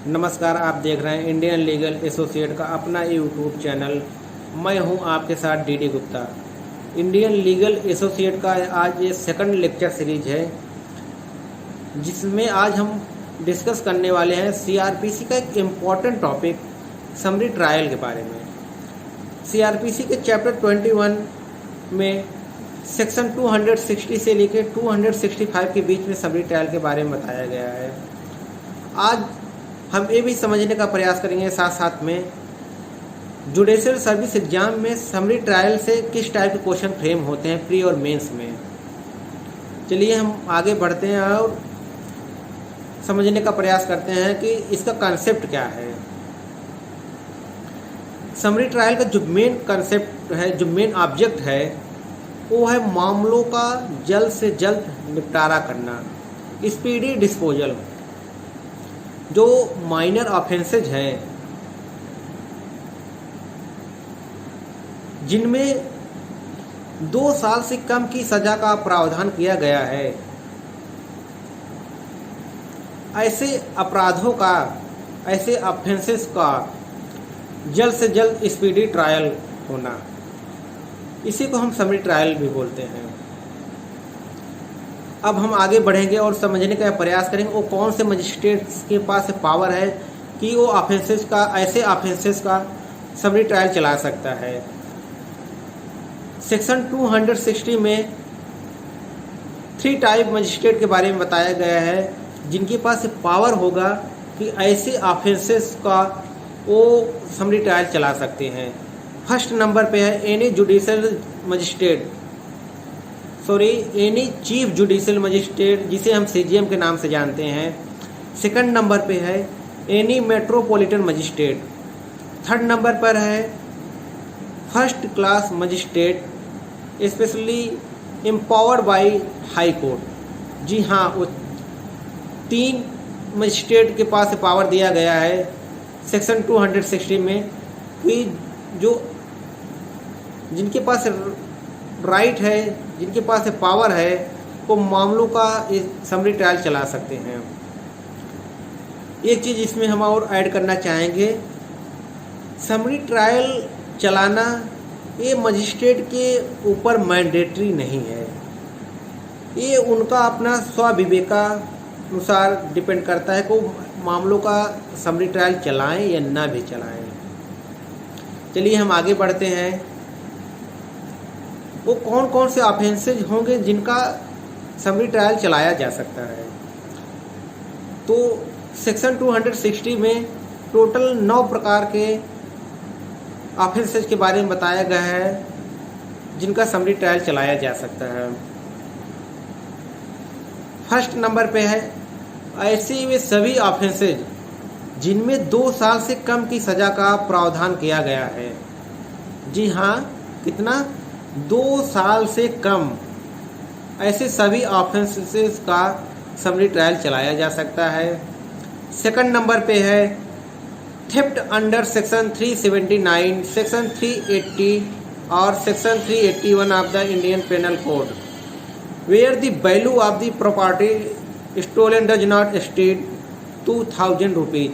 नमस्कार, आप देख रहे हैं इंडियन लीगल एसोसिएट का अपना यूट्यूब चैनल। मैं हूं आपके साथ DD Gupta. Indian legal associate का आज ये सेकंड लेक्चर सीरीज है, जिसमें आज हम डिस्कस करने वाले हैं सीआरपीसी का एक इम्पॉर्टेंट टॉपिक समरी ट्रायल के बारे में। सीआरपीसी के चैप्टर 21 में सेक्शन 260 से लेकर 265 के बीच में समरी ट्रायल के बारे में बताया गया है। आज हम ये भी समझने का प्रयास करेंगे साथ साथ में जुडिशियल सर्विस एग्जाम में समरी ट्रायल से किस टाइप के क्वेश्चन फ्रेम होते हैं प्री और मेंस में। चलिए हम आगे बढ़ते हैं और समझने का प्रयास करते हैं कि इसका कॉन्सेप्ट क्या है। समरी ट्रायल का जो मेन कॉन्सेप्ट है, जो मेन ऑब्जेक्ट है, वो है मामलों का जल्द से जल्द निपटारा करना, स्पीडी डिस्पोजल। जो माइनर ऑफेंसेज हैं जिनमें 2 साल से कम की सजा का प्रावधान किया गया है, ऐसे अपराधों का, ऐसे ऑफेंसेस का जल्द से जल्द स्पीडी ट्रायल होना, इसी को हम समरी ट्रायल भी बोलते हैं। अब हम आगे बढ़ेंगे और समझने का प्रयास करेंगे वो कौन से मजिस्ट्रेट्स के पास पावर है कि वो ऑफेंसेस का, ऐसे ऑफेंसेस का समरी ट्रायल चला सकता है। सेक्शन 260 में 3 टाइप मजिस्ट्रेट के बारे में बताया गया है जिनके पास पावर होगा कि ऐसे ऑफेंसेस का वो समरी ट्रायल चला सकते हैं। फर्स्ट नंबर पे है any judicial magistrate, any chief judicial magistrate, जिसे हम सीजीएम के नाम से जानते हैं। सेकंड नंबर पे है any metropolitan magistrate. Third number पर है first class magistrate specially empowered by high court. जी हाँ, वो 3 मजिस्ट्रेट के पास पावर दिया गया है सेक्शन 260 में कि जो जिनके पास राइट है, जिनके पास पावर है, वो मामलों का समरी ट्रायल चला सकते हैं। एक चीज़ इसमें हम और ऐड करना चाहेंगे, समरी ट्रायल चलाना ये मजिस्ट्रेट के ऊपर मैंडेटरी नहीं है, ये उनका अपना स्वविवेकानुसार डिपेंड करता है कि मामलों का समरी ट्रायल चलाएं या ना भी चलाएं। चलिए हम आगे बढ़ते हैं। वो कौन कौन से ऑफेंसेज होंगे जिनका समरी ट्रायल चलाया जा सकता है। तो सेक्शन 260 में टोटल 9 प्रकार के ऑफेंसेज के बारे में बताया गया है जिनका समरी ट्रायल चलाया जा सकता है। फर्स्ट नंबर पे है ऐसे वे सभी ऑफेंसेज जिनमें 2 साल से कम की सज़ा का प्रावधान किया गया है। जी हाँ, कितना? 2 साल से कम, ऐसे सभी ऑफेंसेस का समरी ट्रायल चलाया जा सकता है। सेकंड नंबर पे है थेफ्ट अंडर सेक्शन 379, सेक्शन 380 और section 381 of the Indian penal code, where the value of the property stolen does not exceed 2000 rupees.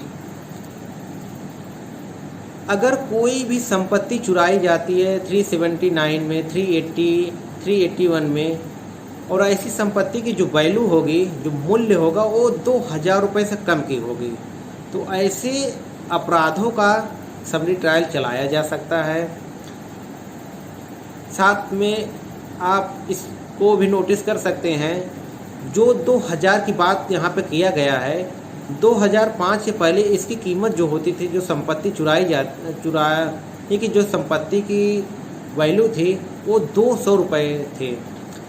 अगर कोई भी संपत्ति चुराई जाती है 379 में, 380, 381 में, और ऐसी संपत्ति की जो वैल्यू होगी, जो मूल्य होगा, वो 2000 रुपये से कम की होगी, तो ऐसे अपराधों का समरी ट्रायल चलाया जा सकता है। साथ में आप इसको भी नोटिस कर सकते हैं, जो 2000 की बात यहाँ पे किया गया है, 2005 से पहले इसकी कीमत जो होती थी, जो संपत्ति चुराने की जो संपत्ति की वैल्यू थी, वो 200 रुपये थे।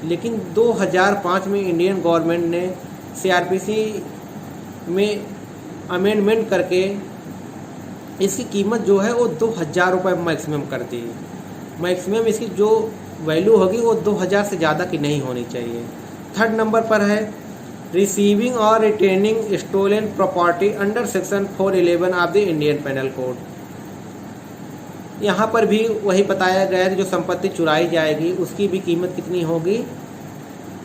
लेकिन 2005 में इंडियन गवर्नमेंट ने सीआरपीसी में अमेंडमेंट करके इसकी कीमत जो है वो 2000 रुपये मैक्सिमम कर दी। मैक्सिमम इसकी जो वैल्यू होगी वो 2000 से ज़्यादा की नहीं होनी चाहिए। थर्ड नंबर पर है रिसीविंग और retaining stolen property under section 411 of the Indian penal code. यहाँ पर भी वही बताया गया है कि जो संपत्ति चुराई जाएगी उसकी भी कीमत कितनी होगी,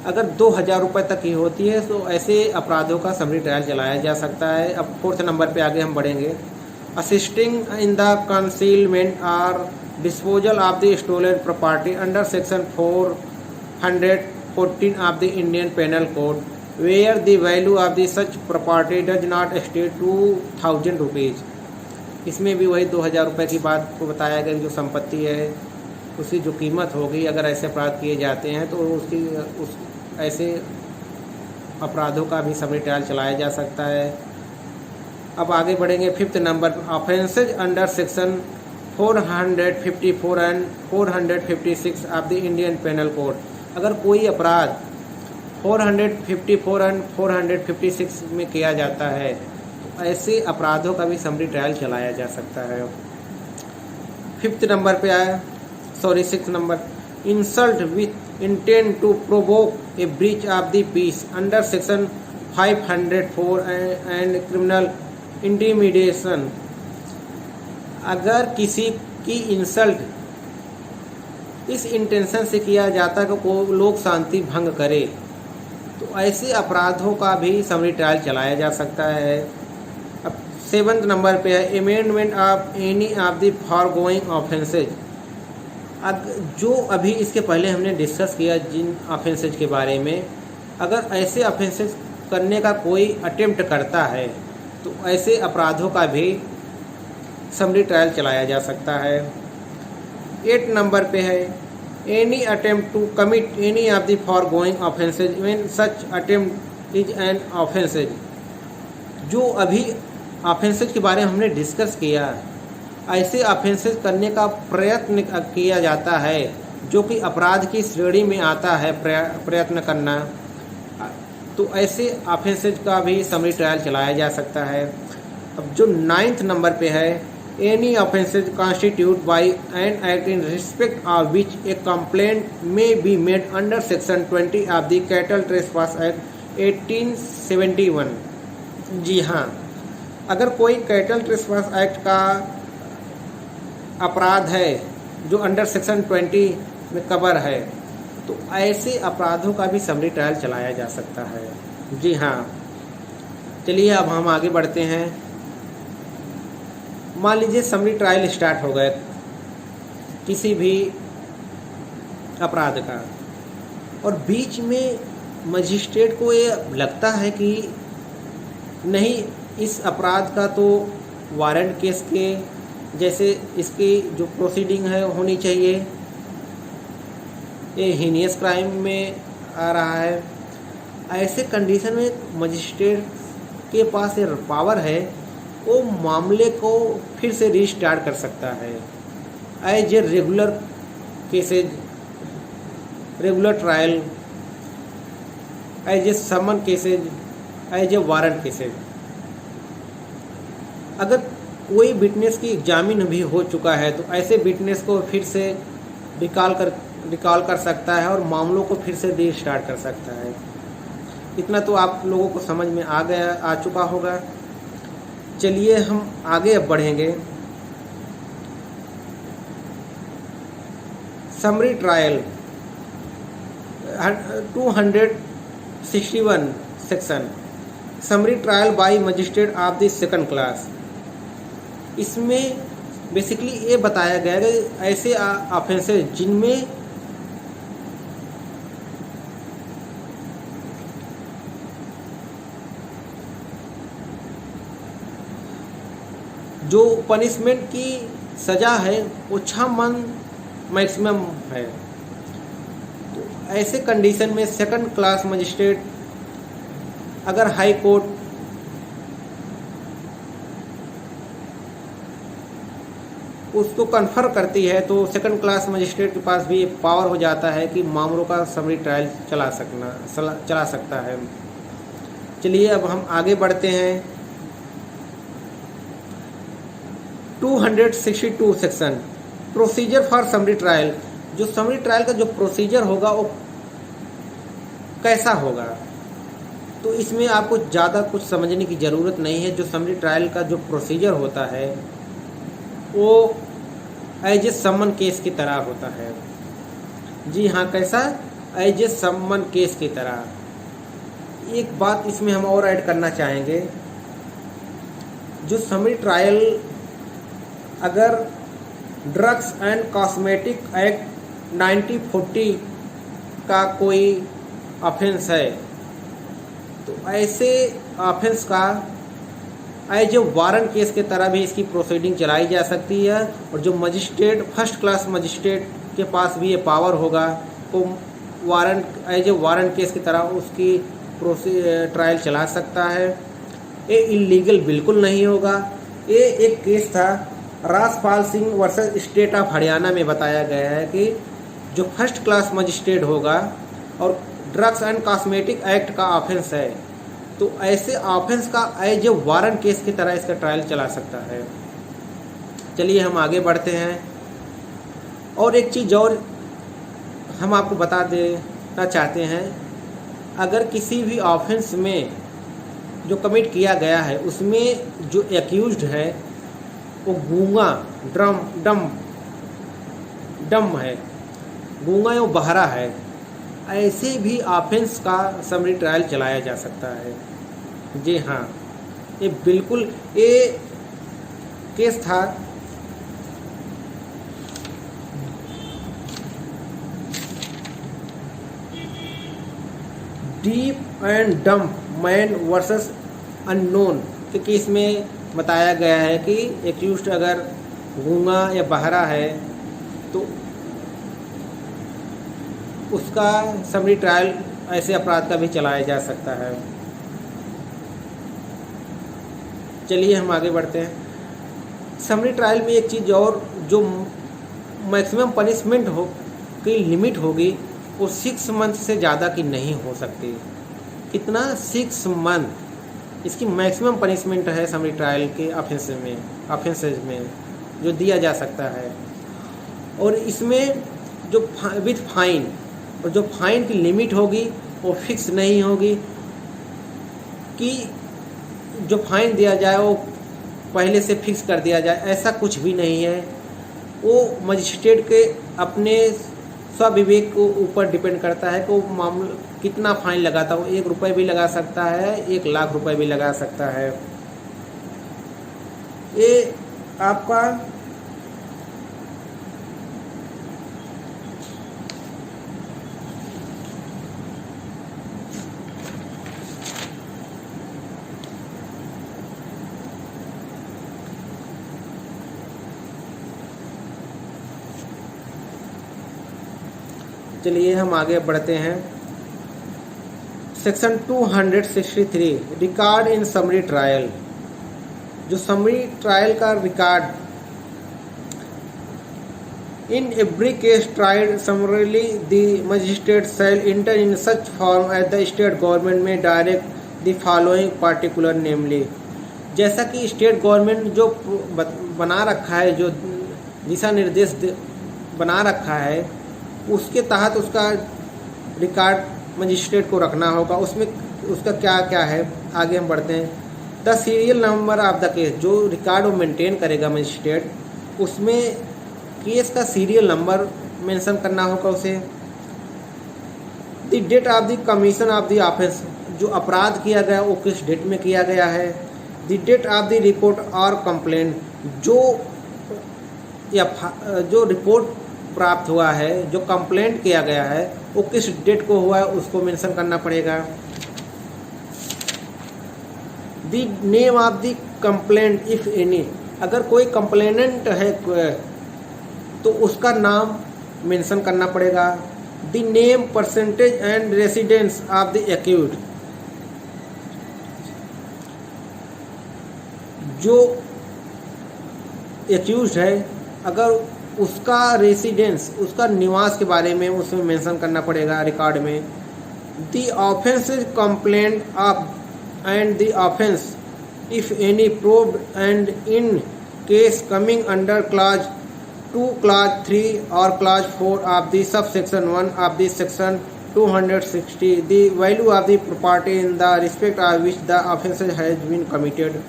अगर 2000 रुपये तक की होती है तो ऐसे अपराधों का समरी ट्रायल चलाया जा सकता है। अब 4th नंबर पे आगे हम बढ़ेंगे। Assisting in the concealment or disposal of the stolen property under section 414 of the Indian penal code where the value of the such property does not exceed 2000 rupees. इसमें भी वही 2000 रुपये की बात को बताया गया, जो संपत्ति है उसकी जो कीमत होगी अगर ऐसे अपराध किए जाते हैं तो उस ऐसे अपराधों का भी समरी ट्रायल चलाया जा सकता है। अब आगे बढ़ेंगे 5th नंबर। Offences under section 454 and 456 of the Indian penal code. अगर कोई अपराध 454 एंड 456 में किया जाता है तो ऐसे अपराधों का भी समरी ट्रायल चलाया जा सकता है। 5th नंबर पे आया 6th number. Insult with intent to provoke a breach of the peace under section 504 and criminal intimidation. अगर किसी की इंसल्ट इस इंटेंशन से किया जाता है कि को लोग शांति भंग करे तो ऐसे अपराधों का भी समरी ट्रायल चलाया जा सकता है। अब 7th नंबर पे है amendment of any of the foregoing offences. जो अभी इसके पहले हमने डिस्कस किया जिन ऑफेंसेज के बारे में, अगर ऐसे ऑफेंसेज करने का कोई अटेम्प्ट करता है तो ऐसे अपराधों का भी समरी ट्रायल चलाया जा सकता है। 8 नंबर पे है any attempt to commit any of the foregoing offences when such attempt is an offences. जो अभी ऑफेंसेज के बारे में हमने डिस्कस किया, ऐसे ऑफेंसेज करने का प्रयत्न किया जाता है जो कि अपराध की श्रेणी में आता है प्रयत्न करना, तो ऐसे ऑफेंसेज का भी समरी ट्रायल चलाया जा सकता है। अब जो 9th नंबर पे है any offences constitute by an act in respect of which a complaint may be made under section 20 of the cattle trespass act 1871। जी हाँ, अगर कोई कैटल ट्रेसपास एक्ट का अपराध है जो अंडर सेक्शन 20 में कवर है तो ऐसे अपराधों का भी समरी ट्रायल चलाया जा सकता है। जी हाँ, चलिए अब हम आगे बढ़ते हैं। मान लीजिए समरी ट्रायल स्टार्ट हो गए किसी भी अपराध का, और बीच में मजिस्ट्रेट को ये लगता है कि नहीं, इस अपराध का तो वारंट केस के जैसे इसकी जो प्रोसीडिंग है होनी चाहिए, ये हीनियस क्राइम में आ रहा है। ऐसे कंडीशन में मजिस्ट्रेट के पास ये पावर है, वो मामले को फिर से रीस्टार्ट कर सकता है as a regular cases, regular trial, as a summon cases, as a warrant cases. अगर कोई विटनेस की जामीन भी हो चुका है तो ऐसे विटनेस को फिर से रिकॉल कर सकता है और मामलों को फिर से रीस्टार्ट कर सकता है। इतना तो आप लोगों को समझ में आ चुका होगा। चलिए हम आगे अब बढ़ेंगे। Summary trial 261 section summary trial by magistrate of the second class. इसमें बेसिकली ये बताया गया है कि ऐसे ऑफेंसेस जिनमें जो पनिशमेंट की सज़ा है वो 6 मंथ मैक्सिमम है। तो ऐसे कंडीशन में सेकंड क्लास मजिस्ट्रेट अगर हाई कोर्ट उसको कन्फर करती है तो सेकंड क्लास मजिस्ट्रेट के पास भी पावर हो जाता है कि मामलों का समरी ट्रायल चला सकता है। चलिए अब हम आगे बढ़ते हैं। 262 section procedure for summary trial. जो समरी ट्रायल का जो प्रोसीजर होगा वो कैसा होगा, तो इसमें आपको ज़्यादा कुछ समझने की ज़रूरत नहीं है। जो समरी ट्रायल का जो प्रोसीजर होता है वो एज ए समन केस की तरह होता है। जी हाँ, कैसा? एज ए समन केस की तरह। एक बात इसमें हम और ऐड करना चाहेंगे, जो समरी ट्रायल अगर ड्रग्स एंड कॉस्मेटिक एक्ट 1940 का कोई ऑफेंस है तो ऐसे ऑफेंस का एज ए वारंट केस के तरह भी इसकी प्रोसीडिंग चलाई जा सकती है, और जो मजिस्ट्रेट फर्स्ट क्लास मजिस्ट्रेट के पास भी ये पावर होगा वो warrant as a warrant case की तरह उसकी ट्रायल चला सकता है। ये इलीगल बिल्कुल नहीं होगा। ये एक केस था Rajpal Singh versus state of Haryana में बताया गया है कि जो फर्स्ट क्लास मजिस्ट्रेट होगा और ड्रग्स एंड कॉस्मेटिक एक्ट का ऑफेंस है तो ऐसे ऑफेंस का एज ए वारंट केस की तरह इसका ट्रायल चला सकता है। चलिए हम आगे बढ़ते हैं। और एक चीज़ और हम आपको बता देना चाहते हैं, अगर किसी भी ऑफेंस में जो कमिट किया गया है उसमें जो एक्यूज्ड है वो गूंगा डम है, गूंगा या बहरा है, ऐसे भी ऑफेंस का समरी ट्रायल चलाया जा सकता है। जी हाँ, ये बिल्कुल ये केस था डीप एंड डम मैन वर्सेस अननोन के केस में बताया गया है कि एक्यूज्ड अगर गूंगा या बहरा है तो उसका समरी ट्रायल ऐसे अपराध का भी चलाया जा सकता है। चलिए हम आगे बढ़ते हैं। समरी ट्रायल में एक चीज़ और, जो मैक्सिमम पनिशमेंट हो की लिमिट होगी वो 6 मंथ से ज़्यादा की नहीं हो सकती। कितना? 6 मंथ इसकी मैक्सिमम पनिशमेंट है समरी ट्रायल के ऑफेंसेज में जो दिया जा सकता है। और इसमें जो विथ फाइन, और जो फाइन की लिमिट होगी वो फिक्स नहीं होगी कि जो फाइन दिया जाए वो पहले से फिक्स कर दिया जाए, ऐसा कुछ भी नहीं है। वो मजिस्ट्रेट के अपने स्वविवेक को ऊपर डिपेंड करता है कि वो मामला कितना फाइन लगाता है। वो 1 रुपये भी लगा सकता है, 1 लाख रुपए भी लगा सकता है। ये आपका चलिए हम आगे बढ़ते हैं। Section 263 record in summary trial. जो समरी ट्रायल का record, in every case tried summarily the magistrate shall enter in such form as the state government may direct the following particular namely. जैसा कि स्टेट गवर्नमेंट जो बना रखा है, जो दिशा निर्देश बना रखा है उसके तहत उसका रिकॉर्ड मजिस्ट्रेट को रखना होगा। उसमें उसका क्या क्या है, आगे हम बढ़ते हैं। The serial number of the case, जो रिकॉर्ड वो मेंटेन करेगा मजिस्ट्रेट, उसमें केस का सीरियल नंबर मेंशन करना होगा उसे। The date of the commission of the offence, जो अपराध किया गया वो किस डेट में किया गया है। The date of the report और कंप्लेंट, जो रिपोर्ट प्राप्त हुआ है, जो कंप्लेंट किया गया है वो किस डेट को हुआ है उसको मेंशन करना पड़ेगा। The name of the complaint if any, अगर कोई कंप्लेनेंट है तो उसका नाम मेंशन करना पड़ेगा। The name, percentage and residence of the accused, जो एक्यूज्ड है अगर उसका रेसिडेंस, उसका निवास के बारे में उसमें मेंशन करना पड़ेगा रिकॉर्ड में। The offence is complaint of and the offence if any proved and in case coming under clause 2, clause 3 और clause 4 of the sub section 1 of the section 260 the value of the property in the respect of which the offence has been committed.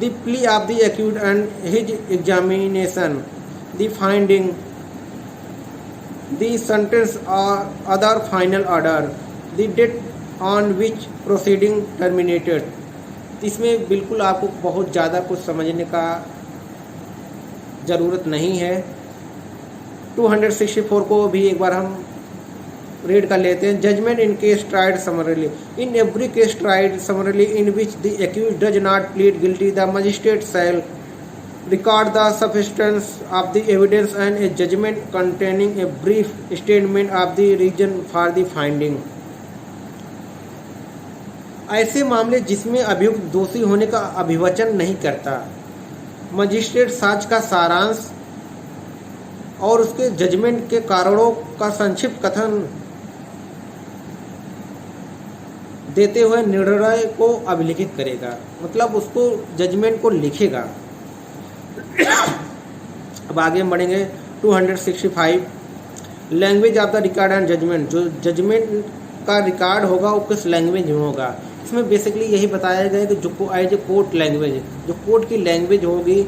The plea of the accused and his examination, the finding the sentence और other final order, the date on which proceeding terminated. इसमें बिल्कुल आपको बहुत ज़्यादा कुछ समझने का ज़रूरत नहीं है। 264 को भी एक बार हम रीड कर लेते हैं। Judgment in case tried summarily, in every case tried summarily in which the accused does not plead guilty, the magistrate shall record the substance of the evidence and a judgment containing a brief statement of the reason for the finding। ऐसे मामले जिसमें अभियुक्त दोषी होने का अभिवचन नहीं करता, magistrate साक्ष्य का सारांश और उसके जजमेंट के कारणों का संक्षिप्त कथन देते हुए निर्णय को अभिलिखित करेगा, मतलब उसको जजमेंट को लिखेगा। अब आगे बढ़ेंगे। 265 language of the record and judgment, जो जजमेंट का रिकॉर्ड होगा वो किस लैंग्वेज में होगा। इसमें बेसिकली यही बताया गया है कि जो एज ए कोर्ट लैंग्वेज, जो कोर्ट की लैंग्वेज होगी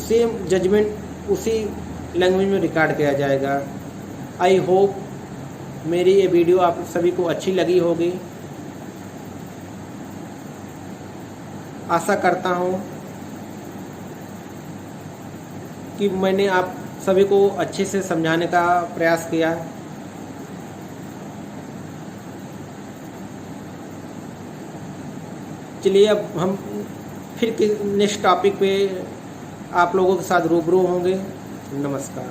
सेम जजमेंट उसी लैंग्वेज में रिकॉर्ड किया जाएगा। आई होप मेरी ये वीडियो आप सभी को अच्छी लगी होगी। आशा करता हूँ कि मैंने आप सभी को अच्छे से समझाने का प्रयास किया। चलिए अब हम फिर नेक्स्ट टॉपिक पे आप लोगों के साथ रूबरू होंगे। नमस्कार।